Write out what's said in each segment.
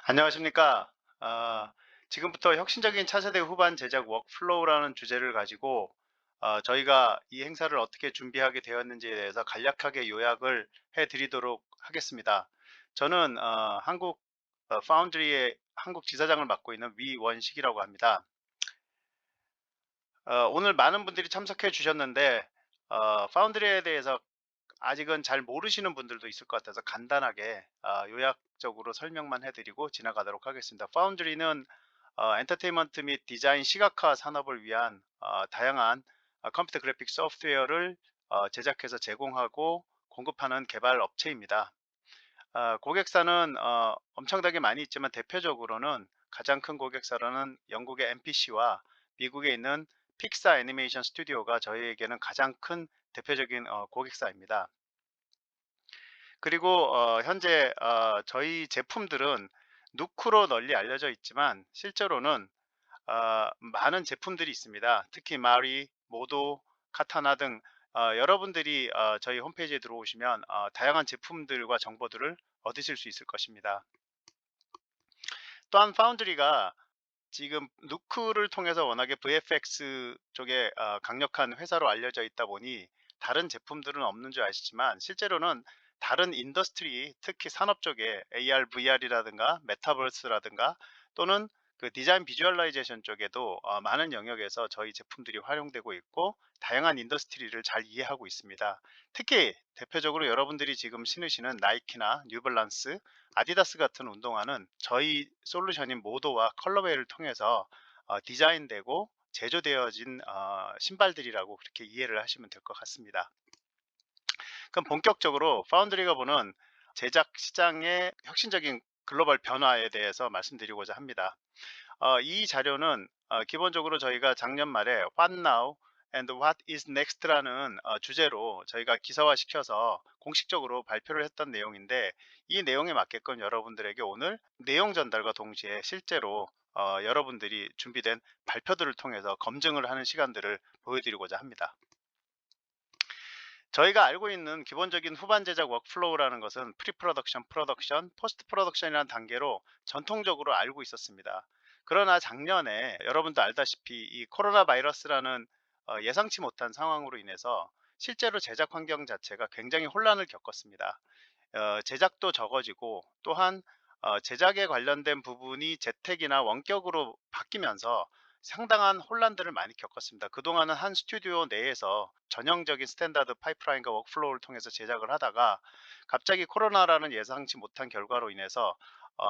안녕하십니까. 아, 지금부터 혁신적인 차세대 후반 제작 워크플로우라는 주제를 가지고 저희가 이 행사를 어떻게 준비하게 되었는지에 대해서 간략하게 요약을 해드리도록 하겠습니다. 저는 한국 파운드리의 한국 지사장을 맡고 있는 위원식이라고 합니다. 오늘 많은 분들이 참석해 주셨는데 파운드리에 대해서 아직은 잘 모르시는 분들도 있을 것 같아서 간단하게 요약적으로 설명만 해드리고 지나가도록 하겠습니다. 파운드리는 엔터테인먼트 및 디자인 시각화 산업을 위한 다양한 컴퓨터 그래픽 소프트웨어를 제작해서 제공하고 공급하는 개발 업체입니다. 고객사는 엄청나게 많이 있지만 대표적으로는 가장 큰 고객사로는 영국의 MPC와 미국에 있는 픽사 애니메이션 스튜디오가 저희에게는 가장 큰 대표적인 고객사입니다. 그리고 현재 저희 제품들은 누크로 널리 알려져 있지만 실제로는 많은 제품들이 있습니다. 특히 마리, 모도, 카타나 등 여러분들이 저희 홈페이지에 들어오시면 다양한 제품들과 정보들을 얻으실 수 있을 것입니다. 또한 파운드리가 지금 누크를 통해서 워낙에 VFX 쪽에 강력한 회사로 알려져 있다 보니 다른 제품들은 없는 줄 아시지만 실제로는 다른 인더스트리 특히 산업 쪽에 AR, VR이라든가 메타버스라든가 또는 그 디자인 비주얼라이제이션 쪽에도 많은 영역에서 저희 제품들이 활용되고 있고 다양한 인더스트리를 잘 이해하고 있습니다. 특히 대표적으로 여러분들이 지금 신으시는 나이키나 뉴발란스, 아디다스 같은 운동화는 저희 솔루션인 모도와 컬러웨이를 통해서 디자인되고 제조되어진 신발들이라고 그렇게 이해를 하시면 될 것 같습니다. 그럼 본격적으로 파운드리가 보는 제작 시장의 혁신적인 글로벌 변화에 대해서 말씀드리고자 합니다. 이 자료는 기본적으로 저희가 작년 말에 What Now and What is Next라는 주제로 저희가 기사화시켜서 공식적으로 발표를 했던 내용인데 이 내용에 맞게끔 여러분들에게 오늘 내용 전달과 동시에 실제로 여러분들이 준비된 발표들을 통해서 검증을 하는 시간들을 보여드리고자 합니다. 저희가 알고 있는 기본적인 후반 제작 워크플로우라는 것은 프리 프로덕션, 프로덕션, 포스트 프로덕션이라는 단계로 전통적으로 알고 있었습니다. 그러나 작년에 여러분도 알다시피 이 코로나 바이러스라는 예상치 못한 상황으로 인해서 실제로 제작 환경 자체가 굉장히 혼란을 겪었습니다. 제작도 적어지고 또한 제작에 관련된 부분이 재택이나 원격으로 바뀌면서 상당한 혼란들을 많이 겪었습니다. 그동안은 한 스튜디오 내에서 전형적인 스탠다드 파이프라인과 워크플로우를 통해서 제작을 하다가 갑자기 코로나라는 예상치 못한 결과로 인해서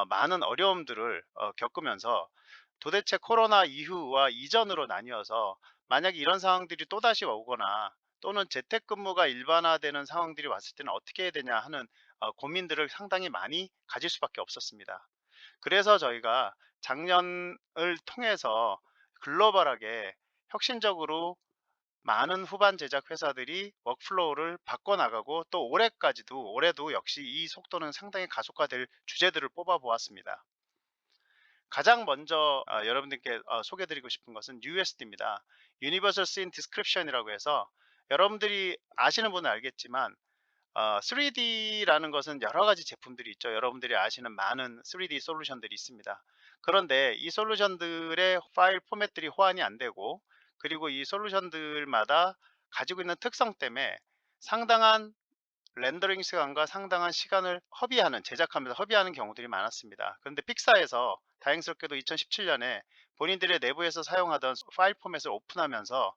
많은 어려움들을 겪으면서 도대체 코로나 이후와 이전으로 나뉘어서 만약에 이런 상황들이 또다시 오거나 또는 재택근무가 일반화되는 상황들이 왔을 때는 어떻게 해야 되냐 하는 고민들을 상당히 많이 가질 수밖에 없었습니다. 그래서 저희가 작년을 통해서 글로벌하게 혁신적으로 많은 후반 제작 회사들이 워크플로우를 바꿔나가고 또 올해도 역시 이 속도는 상당히 가속화될 주제들을 뽑아 보았습니다. 가장 먼저 여러분들께 소개드리고 싶은 것은 USD입니다. Universal Scene Description이라고 해서 여러분들이 아시는 분은 알겠지만 3D라는 것은 여러 가지 제품들이 있죠. 여러분들이 아시는 많은 3D 솔루션들이 있습니다. 그런데 이 솔루션들의 파일 포맷들이 호환이 안 되고 그리고 이 솔루션들마다 가지고 있는 특성 때문에 상당한 렌더링 시간과 상당한 시간을 제작하면서 허비하는 경우들이 많았습니다. 그런데 픽사에서 다행스럽게도 2017년에 본인들의 내부에서 사용하던 파일 포맷을 오픈하면서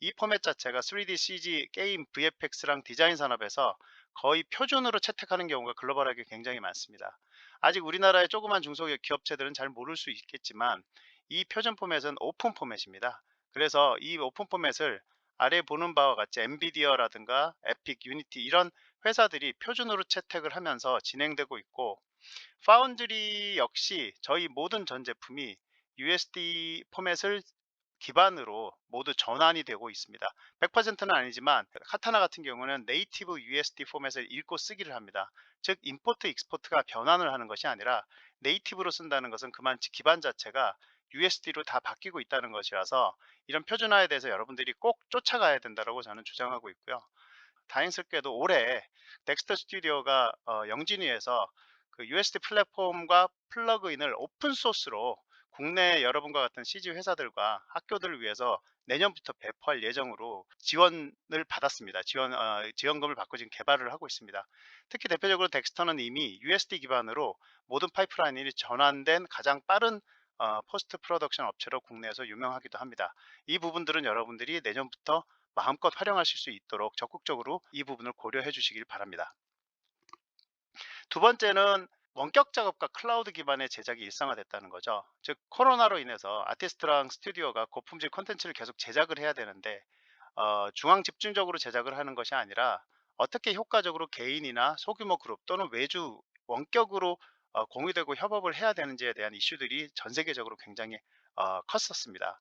이 포맷 자체가 3D CG, 게임, VFX랑 디자인 산업에서 거의 표준으로 채택하는 경우가 글로벌하게 굉장히 많습니다. 아직 우리나라의 조그만 중소기업체들은 잘 모를 수 있겠지만 이 표준 포맷은 오픈 포맷입니다. 그래서 이 오픈 포맷을 아래 보는 바와 같이 엔비디어라든가 에픽, 유니티 이런 회사들이 표준으로 채택을 하면서 진행되고 있고 파운드리 역시 저희 모든 전 제품이 USD 포맷을 기반으로 모두 전환이 되고 있습니다. 100%는 아니지만 카타나 같은 경우는 네이티브 USD 포맷을 읽고 쓰기를 합니다. 즉 임포트 익스포트가 변환을 하는 것이 아니라 네이티브로 쓴다는 것은 그만치 기반 자체가 USD로 다 바뀌고 있다는 것이라서 이런 표준화에 대해서 여러분들이 꼭 쫓아가야 된다고 저는 주장하고 있고요. 다행스럽게도 올해 덱스터 스튜디오가 영진위에서 그 USD 플랫폼과 플러그인을 오픈 소스로 국내 여러분과 같은 CG 회사들과 학교들을 위해서 내년부터 배포할 예정으로 지원을 받았습니다. 지원금을 받고 지금 개발을 하고 있습니다. 특히 대표적으로 덱스터는 이미 USD 기반으로 모든 파이프라인이 전환된 가장 빠른 포스트 프로덕션 업체로 국내에서 유명하기도 합니다. 이 부분들은 여러분들이 내년부터 마음껏 활용하실 수 있도록 적극적으로 이 부분을 고려해 주시길 바랍니다. 두 번째는 원격 작업과 클라우드 기반의 제작이 일상화됐다는 거죠. 즉 코로나로 인해서 아티스트랑 스튜디오가 고품질 콘텐츠를 계속 제작을 해야 되는데 중앙 집중적으로 제작을 하는 것이 아니라 어떻게 효과적으로 개인이나 소규모 그룹 또는 외주 원격으로 공유되고 협업을 해야 되는지에 대한 이슈들이 전 세계적으로 굉장히 컸었습니다.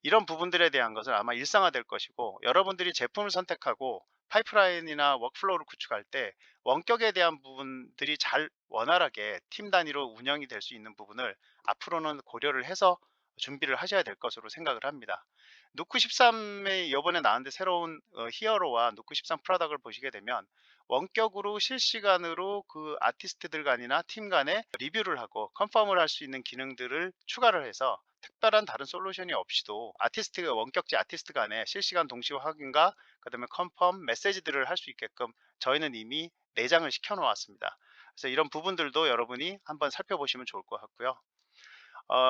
이런 부분들에 대한 것은 아마 일상화될 것이고, 여러분들이 제품을 선택하고 파이프라인이나 워크플로우를 구축할 때 원격에 대한 부분들이 잘 원활하게 팀 단위로 운영이 될 수 있는 부분을 앞으로는 고려를 해서 준비를 하셔야 될 것으로 생각을 합니다. 노크 13에 이번에 나왔는데 새로운 히어로와 노크 13 프로덕트를 보시게 되면 원격으로 실시간으로 그 아티스트들 간이나 팀 간에 리뷰를 하고 컨펌을 할 수 있는 기능들을 추가를 해서 특별한 다른 솔루션이 없이도 아티스트가 원격지 아티스트 간에 실시간 동시 확인과 그다음에 컨펌 메시지들을 할 수 있게끔 저희는 이미 내장을 시켜 놓았습니다. 그래서 이런 부분들도 여러분이 한번 살펴보시면 좋을 것 같고요.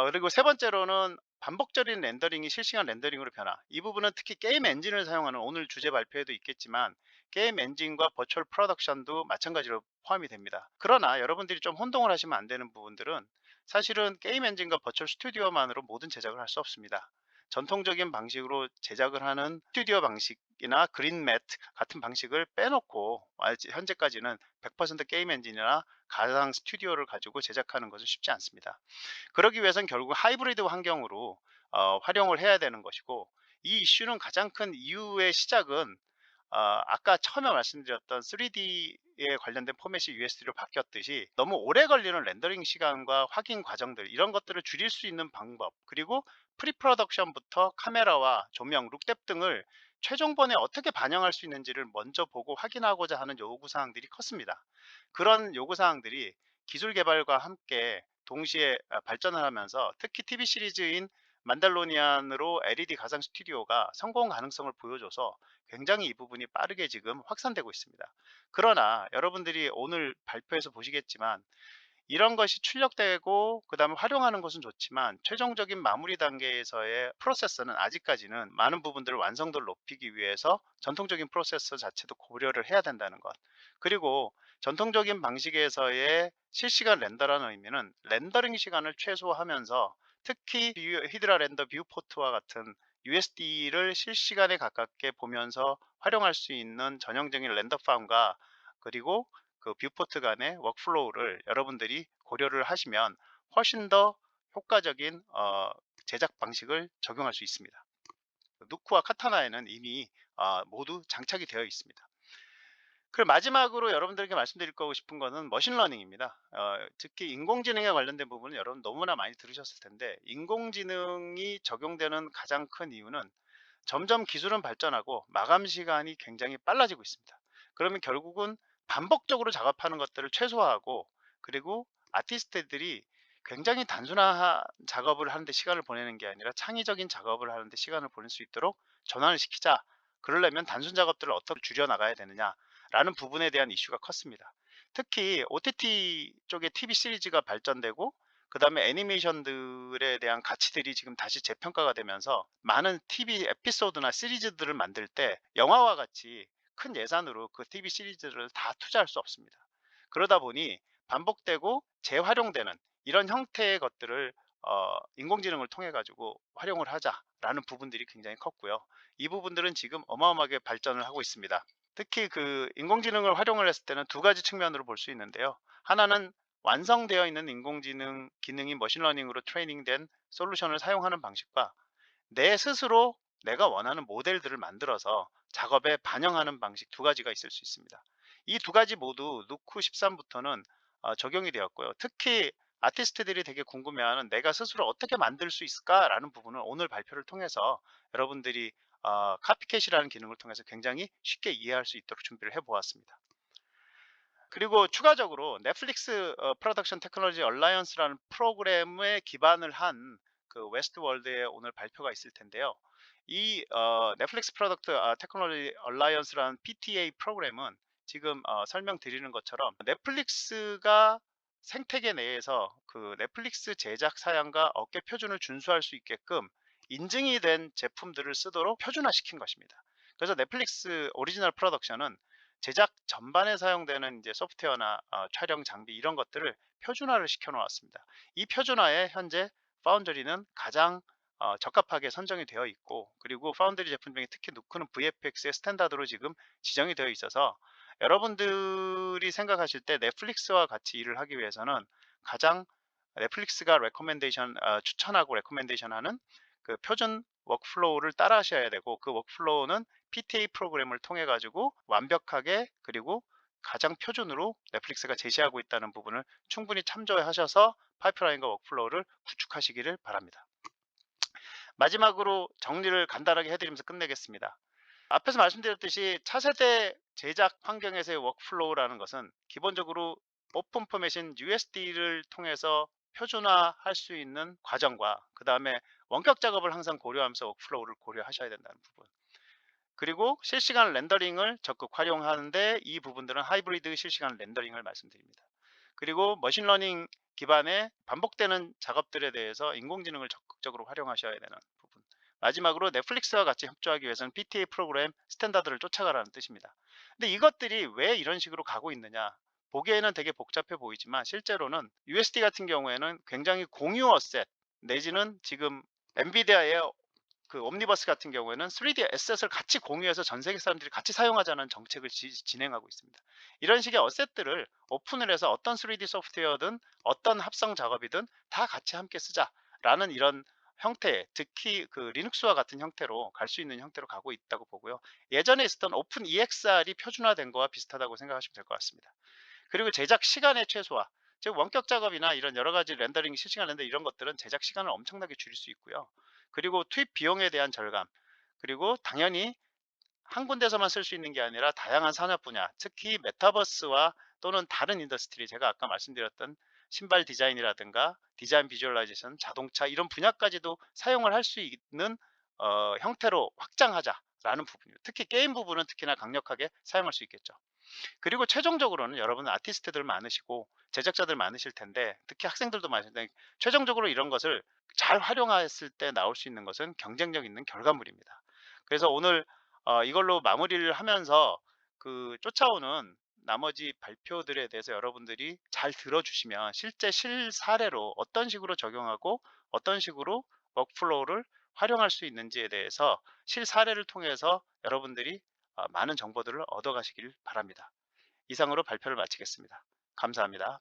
그리고 세 번째로는 반복적인 렌더링이 실시간 렌더링으로 변화. 이 부분은 특히 게임 엔진을 사용하는, 오늘 주제 발표에도 있겠지만 게임 엔진과 버추얼 프로덕션도 마찬가지로 포함이 됩니다. 그러나 여러분들이 좀 혼동을 하시면 안 되는 부분들은, 사실은 게임 엔진과 버추얼 스튜디오만으로 모든 제작을 할 수 없습니다. 전통적인 방식으로 제작을 하는 스튜디오 방식이나 그린맷 같은 방식을 빼놓고 현재까지는 100% 게임 엔진이나 가상 스튜디오를 가지고 제작하는 것은 쉽지 않습니다. 그러기 위해선 결국 하이브리드 환경으로 활용을 해야 되는 것이고, 이 이슈는 가장 큰 이유의 시작은 아까 처음에 말씀드렸던 3D에 관련된 포맷이 USD로 바뀌었듯이 너무 오래 걸리는 렌더링 시간과 확인 과정들, 이런 것들을 줄일 수 있는 방법, 그리고 프리 프로덕션부터 카메라와 조명, 룩뎁 등을 최종본에 어떻게 반영할 수 있는지를 먼저 보고 확인하고자 하는 요구사항들이 컸습니다. 그런 요구사항들이 기술 개발과 함께 동시에 발전을 하면서, 특히 TV 시리즈인 만달로니안으로 LED 가상 스튜디오가 성공 가능성을 보여줘서 굉장히 이 부분이 빠르게 지금 확산되고 있습니다. 그러나 여러분들이 오늘 발표에서 보시겠지만, 이런 것이 출력되고 그 다음에 활용하는 것은 좋지만 최종적인 마무리 단계에서의 프로세서는 아직까지는 많은 부분들을 완성도를 높이기 위해서 전통적인 프로세서 자체도 고려를 해야 된다는 것, 그리고 전통적인 방식에서의 실시간 렌더라는 의미는 렌더링 시간을 최소화하면서 특히 히드라 렌더 뷰포트와 같은 USD를 실시간에 가깝게 보면서 활용할 수 있는 전형적인 렌더 팜과 그리고 그 뷰포트 간의 워크플로우를 여러분들이 고려를 하시면 훨씬 더 효과적인 제작 방식을 적용할 수 있습니다. 누크와 카타나에는 이미 모두 장착이 되어 있습니다. 그리고 마지막으로 여러분들에게 말씀드릴 거고 싶은 거는 머신러닝입니다. 특히 인공지능에 관련된 부분은 여러분 너무나 많이 들으셨을 텐데, 인공지능이 적용되는 가장 큰 이유는 점점 기술은 발전하고 마감 시간이 굉장히 빨라지고 있습니다. 그러면 결국은 반복적으로 작업하는 것들을 최소화하고, 그리고 아티스트들이 굉장히 단순한 작업을 하는데 시간을 보내는 게 아니라 창의적인 작업을 하는데 시간을 보낼 수 있도록 전환을 시키자. 그러려면 단순 작업들을 어떻게 줄여 나가야 되느냐라는 부분에 대한 이슈가 컸습니다. 특히 OTT 쪽의 TV 시리즈가 발전되고 그 다음에 애니메이션들에 대한 가치들이 지금 다시 재평가가 되면서 많은 TV 에피소드나 시리즈들을 만들 때 영화와 같이 큰 예산으로 그 TV 시리즈를 다 투자할 수 없습니다. 그러다 보니 반복되고 재활용되는 이런 형태의 것들을 인공지능을 통해 가지고 활용을 하자라는 부분들이 굉장히 컸고요. 이 부분들은 지금 어마어마하게 발전을 하고 있습니다. 특히 그 인공지능을 활용을 했을 때는 두 가지 측면으로 볼 수 있는데요. 하나는 완성되어 있는 인공지능 기능이 머신러닝으로 트레이닝된 솔루션을 사용하는 방식과 내 스스로 내가 원하는 모델들을 만들어서 작업에 반영하는 방식, 두 가지가 있을 수 있습니다. 이 두 가지 모두 누크 13부터는 적용이 되었고요. 특히 아티스트들이 되게 궁금해하는 내가 스스로 어떻게 만들 수 있을까라는 부분을 오늘 발표를 통해서 여러분들이 카피캣이라는 기능을 통해서 굉장히 쉽게 이해할 수 있도록 준비를 해 보았습니다. 그리고 추가적으로 넷플릭스 프로덕션 테크놀로지 얼라이언스라는 프로그램에 기반을 한 그 웨스트월드의 오늘 발표가 있을 텐데요. 이 넷플릭스 프로덕트 테크놀로지 얼라이언스라는 PTA 프로그램은 지금 설명드리는 것처럼 넷플릭스가 생태계 내에서 그 넷플릭스 제작 사양과 업계 표준을 준수할 수 있게끔 인증이 된 제품들을 쓰도록 표준화시킨 것입니다. 그래서 넷플릭스 오리지널 프로덕션은 제작 전반에 사용되는 이제 소프트웨어나 촬영 장비 이런 것들을 표준화를 시켜 놓았습니다. 이 표준화에 현재 파운드리는 가장 적합하게 선정이 되어 있고, 그리고 파운드리 제품 중에 특히 누크는 VFX의 스탠다드로 지금 지정이 되어 있어서 여러분들이 생각하실 때 넷플릭스와 같이 일을 하기 위해서는 가장 넷플릭스가 추천하고 레코멘데이션하는 그 표준 워크플로우를 따라 하셔야 되고, 그 워크플로우는 PTA 프로그램을 통해 가지고 완벽하게 그리고 가장 표준으로 넷플릭스가 제시하고 있다는 부분을 충분히 참조하셔서 파이프라인과 워크플로우를 구축하시기를 바랍니다. 마지막으로 정리를 간단하게 해드리면서 끝내겠습니다. 앞에서 말씀드렸듯이 차세대 제작 환경에서의 워크플로우라는 것은 기본적으로 오픈 포맷인 USD를 통해서 표준화할 수 있는 과정과, 그 다음에 원격 작업을 항상 고려하면서 워크플로우를 고려하셔야 된다는 부분, 그리고 실시간 렌더링을 적극 활용하는데 이 부분들은 하이브리드 실시간 렌더링을 말씀드립니다. 그리고 머신러닝 기반의 반복되는 작업들에 대해서 인공지능을 적극적으로 활용하셔야 되는 부분. 마지막으로 넷플릭스와 같이 협조하기 위해서는 PTA 프로그램 스탠다드를 쫓아가라는 뜻입니다. 근데 이것들이 왜 이런 식으로 가고 있느냐? 보기에는 되게 복잡해 보이지만 실제로는 USD 같은 경우에는 굉장히 공유 어셋 내지는 지금 엔비디아의 그 옴니버스 같은 경우에는 3D 에셋을 같이 공유해서 전 세계 사람들이 같이 사용하자는 정책을 진행하고 있습니다. 이런 식의 어셋들을 오픈을 해서 어떤 3D 소프트웨어든 어떤 합성 작업이든 다 같이 함께 쓰자라는 이런 형태, 특히 그 리눅스와 같은 형태로 갈 수 있는 형태로 가고 있다고 보고요. 예전에 있었던 오픈 EXR이 표준화된 거와 비슷하다고 생각하시면 될 것 같습니다. 그리고 제작 시간의 최소화, 즉 원격 작업이나 이런 여러 가지 렌더링, 실시간 렌더 이런 것들은 제작 시간을 엄청나게 줄일 수 있고요. 그리고 투입 비용에 대한 절감, 그리고 당연히 한 군데서만 쓸 수 있는 게 아니라 다양한 산업 분야, 특히 메타버스와 또는 다른 인더스트리, 제가 아까 말씀드렸던 신발 디자인이라든가 디자인 비주얼라이제이션, 자동차 이런 분야까지도 사용을 할 수 있는 형태로 확장하자라는 부분이에요. 특히 게임 부분은 특히나 강력하게 사용할 수 있겠죠. 그리고 최종적으로는 여러분 아티스트들 많으시고 제작자들 많으실 텐데, 특히 학생들도 많으실 텐데, 최종적으로 이런 것을 잘 활용했을 때 나올 수 있는 것은 경쟁력 있는 결과물입니다. 그래서 오늘 이걸로 마무리를 하면서 그 쫓아오는 나머지 발표들에 대해서 여러분들이 잘 들어주시면 실제 실사례로 어떤 식으로 적용하고 어떤 식으로 워크플로우를 활용할 수 있는지에 대해서 실사례를 통해서 여러분들이 많은 정보들을 얻어가시길 바랍니다. 이상으로 발표를 마치겠습니다. 감사합니다.